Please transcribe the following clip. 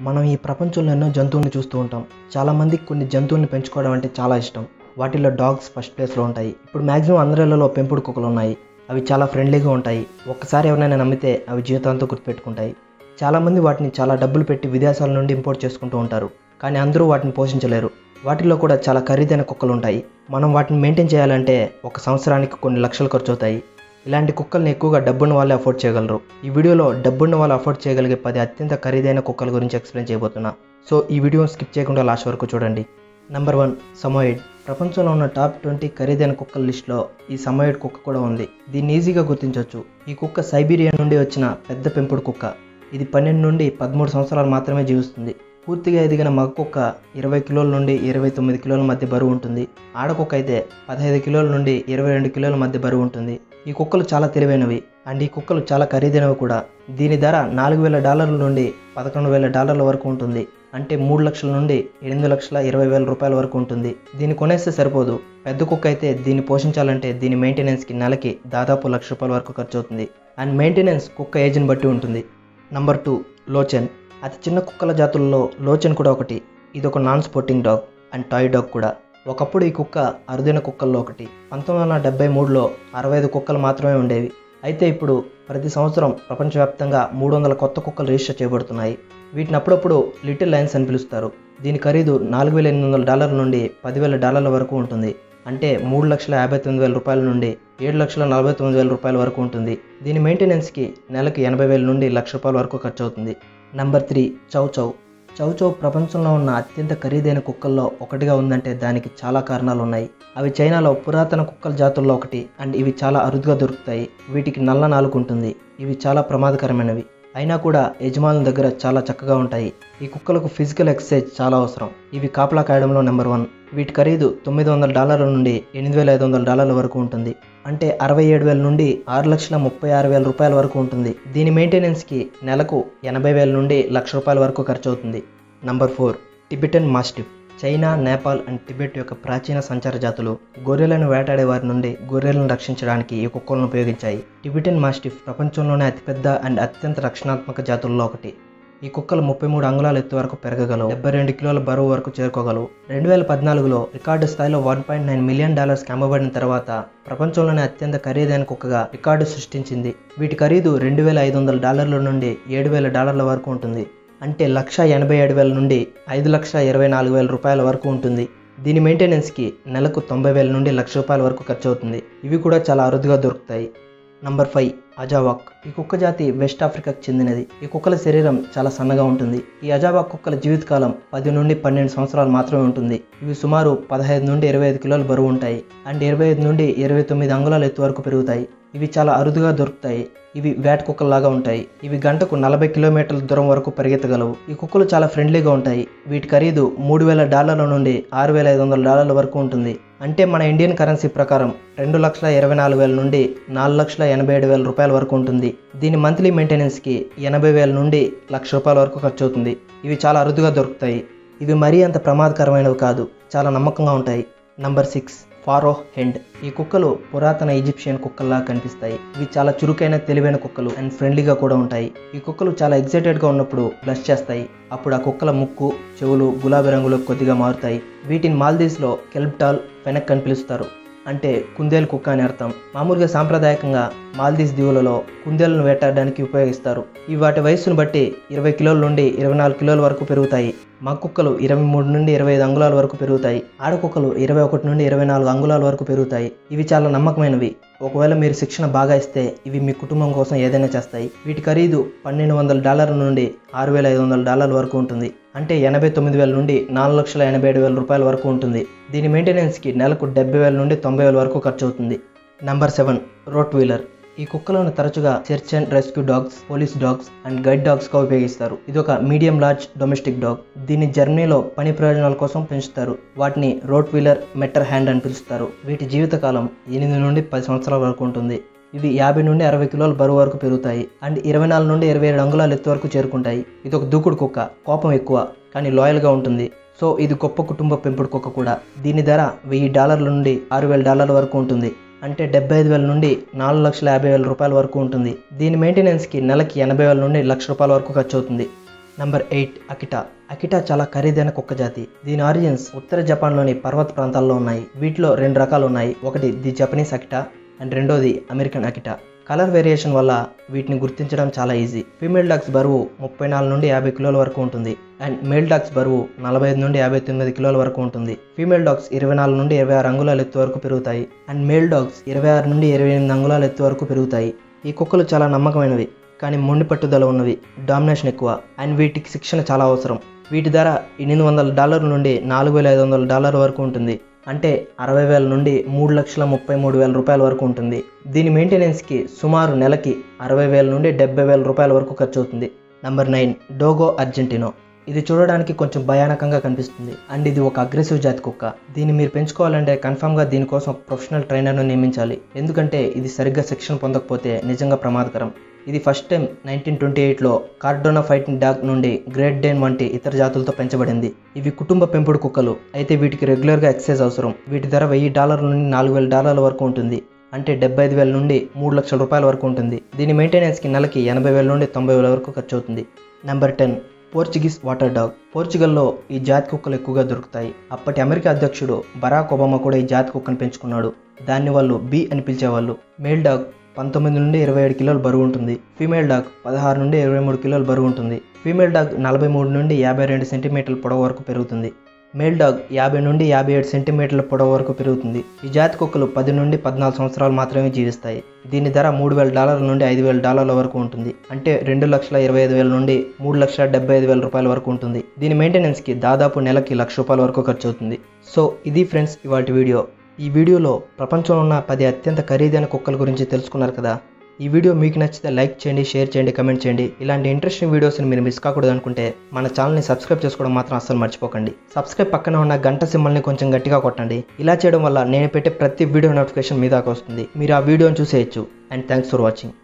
మనం ఈ ప్రపంచంలో ఎన్నో జంతువులను చూస్తూ ఉంటాం. చాలామందికి కొన్ని జంతువులను పెంచుకోవడం అంటే చాలా ఇష్టం. వాటిల్లో డాగ్స్ ఫస్ట్ ప్లేస్లో ఉంటాయి. ఇప్పుడు మ్యాక్సిమం అందరిలో పెంపుడు కుక్కలు ఉన్నాయి. అవి చాలా ఫ్రెండ్లీగా ఉంటాయి. ఒక్కసారి ఎవరైనా నమ్మితే అవి జీవితాంతం గుర్తుపెట్టుకుంటాయి. చాలామంది వాటిని చాలా డబ్బులు పెట్టి విదేశాల నుండి ఇంపోర్ట్ చేసుకుంటూ ఉంటారు. కానీ అందరూ వాటిని పోషించలేరు. వాటిల్లో కూడా చాలా ఖరీదైన కుక్కలు ఉంటాయి. మనం వాటిని మెయింటైన్ చేయాలంటే ఒక సంవత్సరానికి కొన్ని లక్షలు ఖర్చు అవుతాయి. ఇలాంటి కుక్కల్ని ఎక్కువగా డబ్బున్న వాళ్ళే అఫోర్డ్ చేయగలరు. ఈ వీడియోలో డబ్బున్న వాళ్ళు అఫోర్డ్ చేయగలిగే 10 అత్యంత ఖరీదైన కుక్కల గురించి ఎక్స్ప్లెయిన్ చేయబోతున్నా. సో ఈ వీడియోని స్కిప్ చేయకుండా లాస్ట్ వరకు చూడండి. Number 1 Samoyed. ప్రపంచంలో ఉన్న టాప్ 20 ఖరీదైన కుక్కల లిస్టులో ఈ సమోయిడ్ కుక్క కూడా ఉంది. దీన్ని ఈజీగా గుర్తించవచ్చు. ఈ కుక్క సైబీరియా నుండి వచ్చిన పెద్ద పెంపుడు కుక్క. ఇది 12 నుండి 13 సంవత్సరాలు మాత్రమే జీవిస్తుంది. పూర్తిగా ఎదిగిన మగ కుక్క 20 కిలోల నుండి 29 కిలోల మధ్య బరువు ఉంటుంది. ఆడకుక్క అయితే 15 కిలోల నుండి 22 కిలోల మధ్య బరువు ఉంటుంది. ఈ కుక్కలు చాలా తెలివైనవి అండ్ ఈ కుక్కలు చాలా ఖరీదైనవి కూడా. దీని ధర $4,000 నుండి $11,000 వరకు ఉంటుంది. అంటే 3 లక్షల నుండి 8,20,000 రూపాయల వరకు ఉంటుంది. దీన్ని కొనేస్తే సరిపోదు. పెద్ద కుక్క అయితే దీన్ని పోషించాలంటే దీని మెయింటెనెన్స్కి నెలకి దాదాపు ₹1,00,000 వరకు ఖర్చు అవుతుంది. అండ్ మెయింటెనెన్స్ కుక్క ఏజ్ని బట్టి ఉంటుంది. నెంబర్ 2 లోచెన్. అతి చిన్న కుక్కల జాతుల్లో లోచెన్ కూడా ఒకటి. ఇది ఒక non sporting dog and toy dog కూడా. ఒకప్పుడు ఈ కుక్క అరుదైన కుక్కల్లో ఒకటి. 1973లో 65 కుక్కలు మాత్రమే ఉండేవి. అయితే ఇప్పుడు ప్రతి సంవత్సరం ప్రపంచవ్యాప్తంగా 300 కొత్త కుక్కలు రిజిస్టర్ చేయబడుతున్నాయి. వీటిని అప్పుడప్పుడు లిటిల్ లయన్స్ అని పిలుస్తారు. దీని ఖరీదు $4,800 నుండి $10,000 వరకు ఉంటుంది. అంటే $3,59,000 నుండి $7,49,000 వరకు ఉంటుంది. దీని మెయింటెనెన్స్కి నెలకు $80,000 నుండి $1,00,000 వరకు ఖర్చు అవుతుంది. నెంబర్ 3 చౌ చౌ. చౌ చౌ ప్రపంచంలో ఉన్న అత్యంత ఖరీదైన కుక్కల్లో ఒకటిగా ఉందంటే దానికి చాలా కారణాలు ఉన్నాయి. అవి చైనాలో పురాతన కుక్కల జాతుల్లో ఒకటి అండ్ ఇవి చాలా అరుదుగా దొరుకుతాయి. వీటికి నల్ల నాలుక ఉంటుంది. ఇవి చాలా ప్రమాదకరమైనవి. అయినా కూడా యజమానుల దగ్గర చాలా చక్కగా ఉంటాయి. ఈ కుక్కలకు ఫిజికల్ ఎక్సర్సైజ్ చాలా అవసరం. ఇవి కాపలా కాయడంలో నెంబర్ 1. వీటి ఖరీదు $900 నుండి $8,500 వరకు ఉంటుంది. అంటే 67,000 నుండి $6,36,000 రూపాయల వరకు ఉంటుంది. దీని మెయింటెనెన్స్కి నెలకు $80,000 నుండి $1,00,000 వరకు ఖర్చు అవుతుంది. Number 4 Tibetan mastiff. China, Nepal and Tibet యొక్క ప్రాచీన సంచార జాతులు గొర్రెలను వేటాడే వారి నుండి గొర్రెలను రక్షించడానికి ఈ కుక్కలను ఉపయోగించాయి. టిబెటన్ మాస్టిఫ్ ప్రపంచంలోనే అతిపెద్ద అండ్ అత్యంత రక్షణాత్మక జాతుల్లో ఒకటి. ఈ కుక్కలు 33 అంగుళాల ఎత్తు వరకు పెరగగలవు. 72 కిలోల బరువు వరకు చేరుకోగలవు. 2014లో రికార్డు స్థాయిలో $1.9 మిలియన్ అమ్మబడిన తర్వాత ప్రపంచంలోనే అత్యంత ఖరీదైన కుక్కగా రికార్డు సృష్టించింది. వీటి ఖరీదు $2,500 నుండి $7,000 వరకు ఉంటుంది. అంటే $1,87,000 నుండి $5,24,000 రూపాయల వరకు ఉంటుంది. దీని మెయింటెనెన్స్కి నెలకు $90,000 నుండి $1,00,000 వరకు ఖర్చు అవుతుంది. ఇవి కూడా చాలా అరుదుగా దొరుకుతాయి. నెంబర్ 5 అజావాక్. ఈ కుక్క జాతి వెస్ట్ ఆఫ్రికాకు చెందినది. ఈ కుక్కల శరీరం చాలా సన్నగా ఉంటుంది. ఈ అజావాక్ కుక్కల జీవితకాలం 10 నుండి 12 సంవత్సరాలు మాత్రమే ఉంటుంది. ఇవి సుమారు 15 నుండి 25 కిలోల బరువు ఉంటాయి అండ్ 25 నుండి 29 అంగుళాల ఎత్తు వరకు పెరుగుతాయి. ఇవి చాలా అరుదుగా దొరుకుతాయి. ఇవి వేట కుక్కల్లాగా ఉంటాయి. ఇవి గంటకు 40 కిలోమీటర్ల దూరం వరకు పరిగెత్తగలవు. ఈ కుక్కలు చాలా ఫ్రెండ్లీగా ఉంటాయి. వీటి ఖరీదు $3,000 నుండి $6,500 వరకు ఉంటుంది. అంటే మన ఇండియన్ కరెన్సీ ప్రకారం 2,24,000 నుండి $4,87,000 రూపాయల వరకు ఉంటుంది. దీని మంత్లీ మెయింటెనెన్స్కి $80,000 నుండి $1,00,000 వరకు ఖర్చు అవుతుంది. ఇవి చాలా అరుదుగా దొరుకుతాయి. ఇవి మరీ అంత ప్రమాదకరమైనవి కాదు. చాలా నమ్మకంగా ఉంటాయి. Number 6 pharaoh hound. ఈ కుక్కలు పురాతన ఈజిప్షియన్ కుక్కల్లా కనిపిస్తాయి. ఇవి చాలా చురుకైన తెలివైన కుక్కలు అండ్ ఫ్రెండ్లీగా కూడా ఉంటాయి. ఈ కుక్కలు చాలా ఎగ్జైటెడ్గా ఉన్నప్పుడు బ్లష్ చేస్తాయి. అప్పుడు ఆ కుక్కల ముక్కు, చెవులు గులాబీ రంగులో కొద్దిగా మారుతాయి. వీటిని మాల్దీవ్స్లో కెల్ప్టాల్ ఫెనెక్ అని పిలుస్తారు. అంటే కుందేలు కుక్క అని అర్థం. మామూలుగా సాంప్రదాయకంగా మాల్దీవ్స్ దీవులలో కుందేలను వేటాడడానికి ఉపయోగిస్తారు. ఇవి వాటి వయస్సును బట్టి 20 కిలోల నుండి 24 కిలోల వరకు పెరుగుతాయి. మగ కుక్కలు 23 నుండి 25 అంగుళాల వరకు పెరుగుతాయి. ఆడకుక్కలు 21 నుండి 24 అంగుళాల వరకు పెరుగుతాయి. ఇవి చాలా నమ్మకమైనవి. ఒకవేళ మీరు శిక్షణ బాగా ఇస్తే ఇవి మీ కుటుంబం కోసం ఏదైనా చేస్తాయి. వీటి ఖరీదు $1,200 నుండి $6,500 వరకు ఉంటుంది. అంటే $89,000 నుండి $4,87,000 రూపాయల వరకు ఉంటుంది. దీని మెయింటెనెన్స్కి నెలకు $70,000 నుండి $90,000 వరకు ఖర్చు అవుతుంది. Number 7 rottweiler. ఈ కుక్కలను తరచుగా search and rescue dogs, police dogs and guide డాగ్స్గా ఉపయోగిస్తారు. ఇది ఒక మీడియం లార్జ్ డొమెస్టిక్ డాగ్. దీన్ని జర్మనీలో పని ప్రయోజనాల కోసం పెంచుతారు. వాటిని రోట్ వీలర్, మెట్టర్ హ్యాండ్ అని పిలుస్తారు. వీటి జీవితకాలం 8 నుండి 10 సంవత్సరాల వరకు ఉంటుంది. ఇవి 50 నుండి 60 కిలోల బరువు వరకు పెరుగుతాయి అండ్ 24 నుండి 27 అంగుళాల ఎత్తు వరకు చేరుకుంటాయి. ఇది ఒక దూకుడు కుక్క. కోపం ఎక్కువ కానీ లాయల్గా ఉంటుంది. సో ఇది గొప్ప కుటుంబ పెంపుడు కుక్క కూడా. దీని ధర $1,000 నుండి $6,000 వరకు ఉంటుంది. అంటే 75,000 నుండి $4,50,000 రూపాయల వరకు ఉంటుంది. దీని మెయింటెనెన్స్కి నెలకి $80,000 నుండి $1,00,000 వరకు ఖర్చు అవుతుంది. Number 8 Akita. అకిటా చాలా ఖరీదైన కుక్క జాతి. దీని ఆరిజిన్స్ ఉత్తర జపాన్లోని పర్వత ప్రాంతాల్లో ఉన్నాయి. వీటిలో 2 రకాలు ఉన్నాయి. ఒకటి ది జపనీస్ అకిటా అండ్ రెండోది అమెరికన్ అకిటా. కలర్ వేరియేషన్ వల్ల వీటిని గుర్తించడం చాలా ఈజీ. ఫీమేల్ డాగ్స్ బరువు 34 నుండి 50 కిలోల వరకు ఉంటుంది అండ్ మేల్ డాగ్స్ బరువు 45 నుండి 59 కిలోల వరకు ఉంటుంది. ఫీమేల్ డాగ్స్ 24 నుండి 26 అంగుళాల ఎత్తు వరకు పెరుగుతాయి అండ్ మేల్ డాగ్స్ 26 నుండి 28 అంగుళాల ఎత్తు వరకు పెరుగుతాయి. ఈ కుక్కలు చాలా నమ్మకమైనవి కానీ మొండి పట్టుదల ఉన్నవి, డామినేషన్ ఎక్కువ అండ్ వీటికి శిక్షణ చాలా అవసరం. వీటి ధర $800 నుండి $4,500 వరకు ఉంటుంది. అంటే 60,000 నుండి $3,33,000 వరకు ఉంటుంది. దీని మెయింటెనెన్స్కి సుమారు నెలకి 60,000 నుండి $70,000 వరకు ఖర్చు అవుతుంది. నంబర్ 9 డోగో అర్జెంటినో. ఇది చూడడానికి కొంచెం భయానకంగా కనిపిస్తుంది అండ్ ఇది ఒక అగ్రెసివ్ జాతి కుక్క. దీన్ని మీరు పెంచుకోవాలంటే కన్ఫామ్గా దీనికోసం ఒక ప్రొఫెషనల్ ట్రైనర్ను నియమించాలి. ఎందుకంటే ఇది సరిగ్గా శిక్షణ పొందకపోతే నిజంగా ప్రమాదకరం. ఇది ఫస్ట్ టైం 1928లో కార్డోనా ఫైటింగ్ డాగ్ నుండి గ్రేట్ డేన్ వంటి ఇతర జాతులతో పెంచబడింది. ఇవి కుటుంబ పెంపుడు కుక్కలు, అయితే వీటికి రెగ్యులర్గా ఎక్సర్సైజ్ అవసరం. వీటి ధర $1,000 నుండి $4,000 వరకు ఉంటుంది. అంటే 75,000 నుండి $3,00,000 వరకు ఉంటుంది. దీని మెయింటెనెన్స్కి నెలకి 80,000 నుండి 90,000 వరకు ఖర్చు అవుతుంది. Number 10 Portuguese water dog. పోర్చుగల్లో ఈ జాతి కుక్కలు ఎక్కువగా దొరుకుతాయి. అప్పటి అమెరికా అధ్యక్షుడు బరాక్ ఒబామా కూడా ఈ జాతి కుక్కను పెంచుకున్నాడు. దాన్ని వాళ్ళు బి అని పిలిచేవాళ్ళు. మేల్ డాగ్ 19 నుండి 27 కిలోల బరువు ఉంటుంది. ఫీమేల్ డాగ్ 16 నుండి 23 కిలోల బరువు ఉంటుంది. ఫీమేల్ డాగ్ 43 నుండి 52 సెంటీమీటర్ల పొడవు వరకు పెరుగుతుంది. మేల్ డాగ్ 50 నుండి 57 సెంటీమీటర్ల పొడవు వరకు పెరుగుతుంది. ఈ జాతి కుక్కలు 10 నుండి 14 సంవత్సరాలు మాత్రమే జీవిస్తాయి. దీని ధర $3,000 నుండి $5,000 వరకు ఉంటుంది. అంటే $2,25,000 నుండి $3,75,000 వరకు ఉంటుంది. దీని మెయింటెనెన్స్కి దాదాపు నెలకి $1,00,000 వరకు ఖర్చు అవుతుంది. సో ఇది ఫ్రెండ్స్ ఇవాల్టి వీడియో. ఈ వీడియోలో ప్రపంచంలో ఉన్న 10 అత్యంత ఖరీదైన కుక్కల గురించి తెలుసుకున్నారు కదా. ఈ వీడియో మీకు నచ్చితే లైక్ చేయండి, షేర్ చేయండి, కమెంట్ చేయండి. ఇలాంటి ఇంట్రెస్టింగ్ వీడియోస్ని మీరు మిస్ కాకూడదు అనుకుంటే మన ఛానల్ని సబ్స్క్రైబ్ చేసుకోవడం మాత్రం అస్సలు మర్చిపోకండి. సబ్స్క్రైబ్ పక్కన ఉన్న గంట సింబల్ని కొంచెం గట్టిగా కొట్టండి. ఇలా చేయడం వల్ల నేను పెట్టే ప్రతి వీడియో నోటిఫికేషన్ మీ దాకా వస్తుంది. మీరు ఆ వీడియోని చూసేయచ్చు. And thanks for watching.